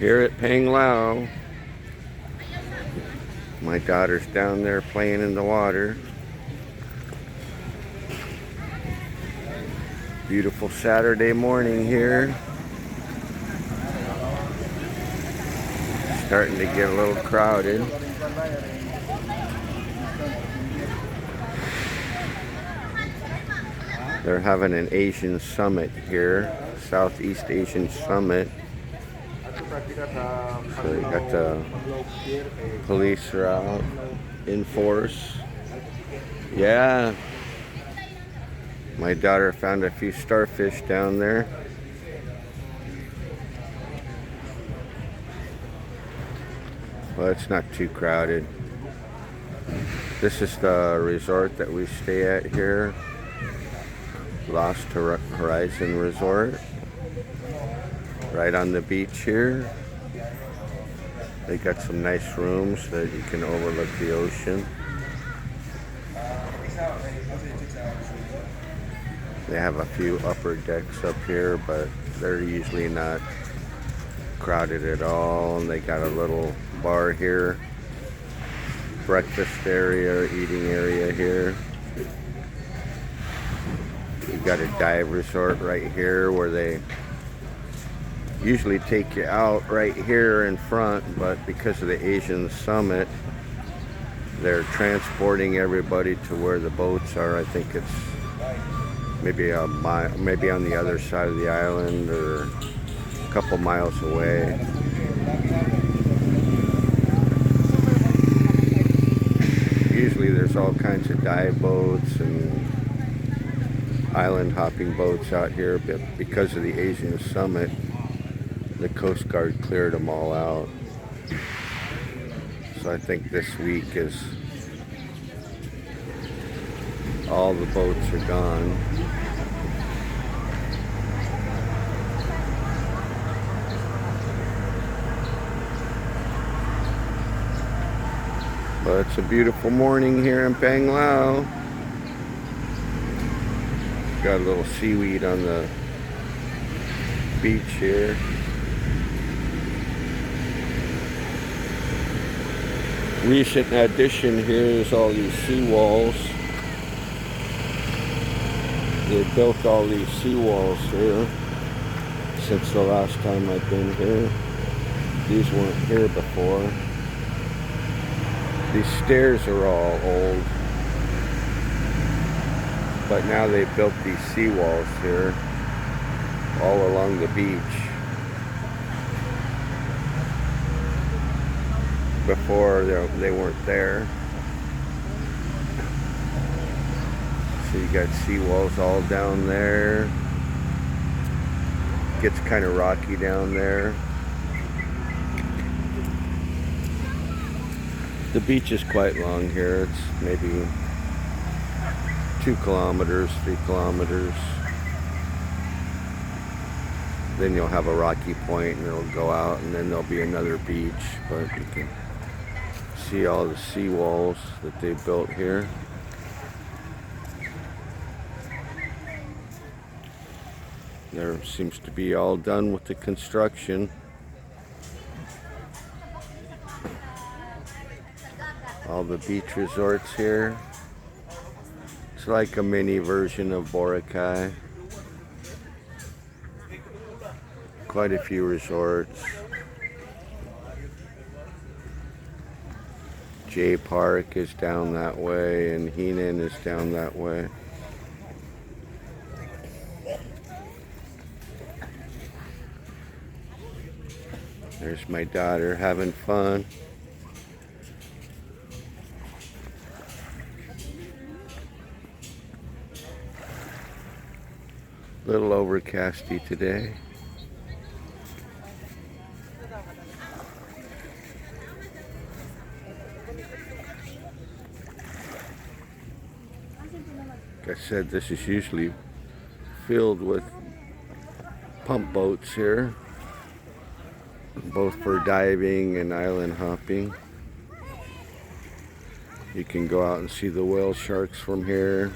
Here at Panglao. My daughter's down there playing in the water. Beautiful Saturday morning here. Starting to get a little crowded. They're having an Asian summit here, Southeast Asian Summit. So you got the police are out in force. Yeah. My daughter found a few starfish down there. Well, it's not too crowded. This is the resort that we stay at here. Lost Horizon Resort. Right on the beach here. They got some nice rooms that you can overlook the ocean. They have a few upper decks up here, but they're usually not crowded at all. And they got a little bar here, breakfast area, eating area here. You got a dive resort right here where they usually take you out right here in front, but because of the Asian Summit, they're transporting everybody to where the boats are. I think it's maybe a mile, maybe on the other side of the island or a couple miles away. Usually there's all kinds of dive boats and island hopping boats out here, but because of the Asian Summit, the Coast Guard cleared them all out. So I think this week is all the boats are gone. But it's a beautiful morning here in Panglao. Got a little seaweed on the beach here. Recent addition here is all these seawalls. They built all these seawalls here since the last time I've been here. These weren't here before. These stairs are all old, but now they built these seawalls here all along the beach. Before they weren't there. So you got seawalls all down there. Gets kind of rocky down there. The beach is quite long here. It's maybe 2 kilometers, 3 kilometers. Then you'll have a rocky point and it'll go out, and then there'll be another beach. But you can see all the seawalls that they built here. There seems to be all done with the construction. All the beach resorts here. It's like a mini version of Boracay. Quite a few resorts. J Park is down that way, and Heenan is down that way. There's my daughter having fun. Little overcasty today. Like I said, this is usually filled with pump boats here, both for diving and island hopping. You can go out and see the whale sharks from here.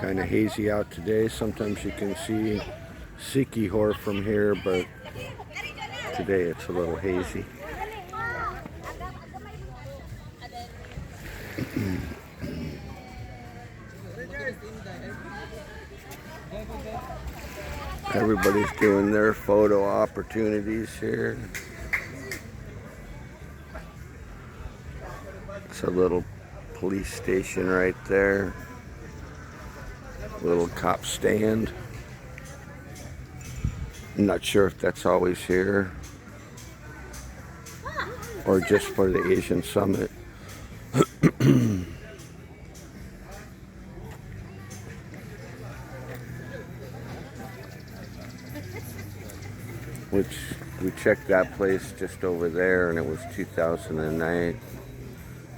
Kind of hazy out today. Sometimes you can see Sikihor from here, but today it's a little hazy. Everybody's doing their photo opportunities here. It's a little police station right there. Little cop stand. I'm not sure if that's always here or just for the Asian Summit. Which we checked that place just over there and it was 2009,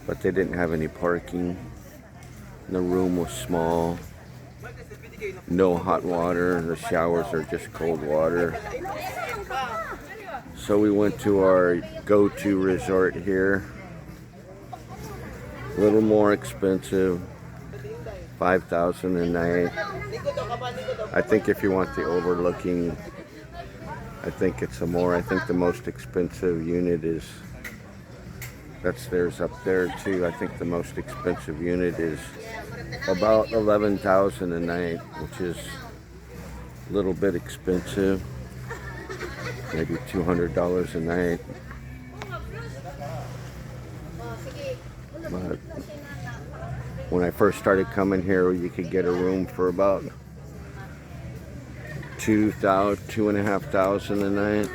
but they didn't have any parking. The room was small. No hot water, the showers are just cold water. So we went to our go-to resort here. A little more expensive, $5,000 a night. I think if you want the overlooking, I think it's a more, I think the most expensive unit is, that's theirs up there too. I think the most expensive unit is about $11,000 a night, which is a little bit expensive, maybe $200 a night. But when I first started coming here, you could get a room for about $2,500 a night.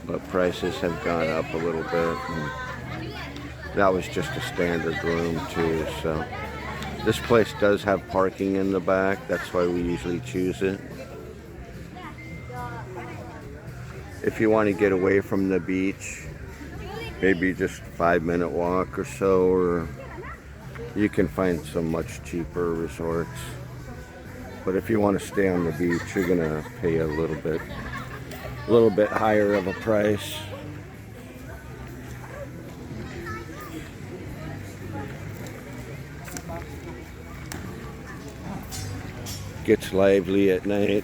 But prices have gone up a little bit. And that was just a standard room too. So this place does have parking in the back. That's why we usually choose it. If you want to get away from the beach, maybe just a 5-minute walk or so, or you can find some much cheaper resorts. But if you want to stay on the beach, you're gonna pay a little bit higher of a price. Gets lively at night.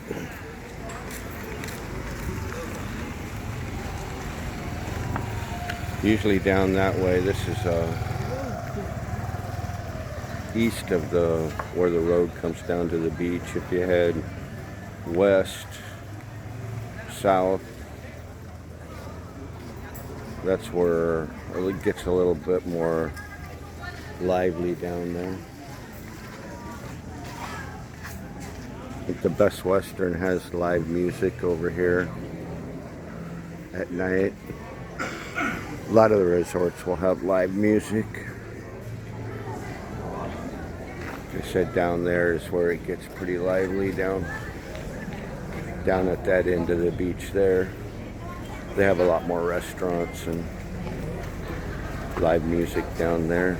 Usually down that way. This is east of where the road comes down to the beach. If you head west, south, that's where it gets a little bit more lively down there. I think the Best Western has live music over here at night. A lot of the resorts will have live music. Like I said, down there is where it gets pretty lively, down at that end of the beach there. They have a lot more restaurants and live music down there.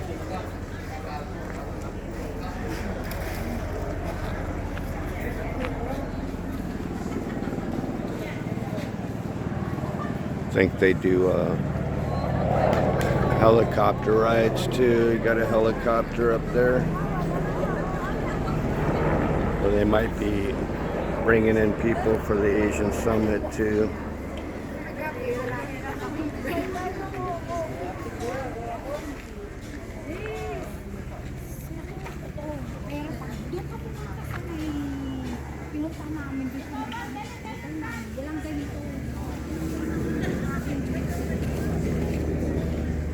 I think they do helicopter rides too. You got a helicopter up there. Or they might be bringing in people for the Asian Summit too.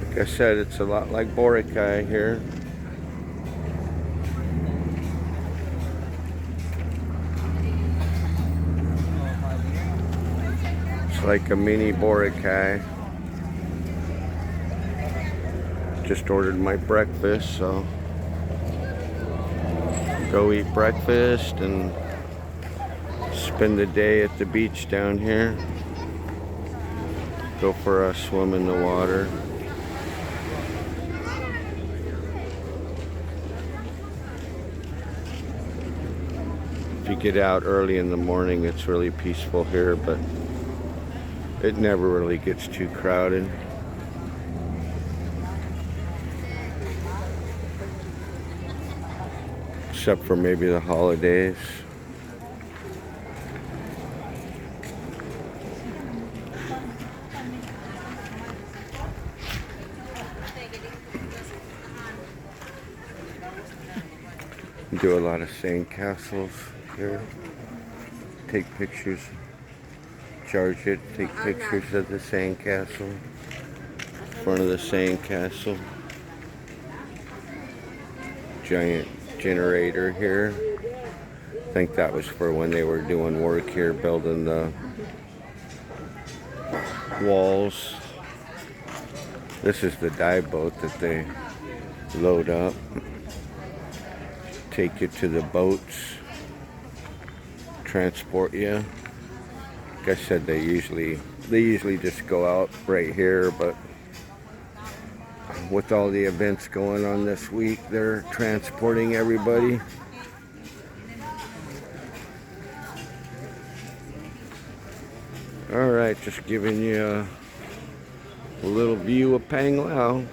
Like I said, it's a lot like Boracay here. It's like a mini Boracay. Just ordered my breakfast, so go eat breakfast and spend the day at the beach down here. Go for a swim in the water. If you get out early in the morning, it's really peaceful here, but it never really gets too crowded. except for maybe the holidays. Do a lot of sandcastles here. Take pictures, charge it, take pictures of the sandcastle, front of the sandcastle. Giant generator here. I think that was for when they were doing work here, building the walls. This is the dive boat that they load up, take you to the boats, transport you. Like I said, they usually just go out right here, but with all the events going on this week, they're transporting everybody. All right, just giving you a little view of Panglao.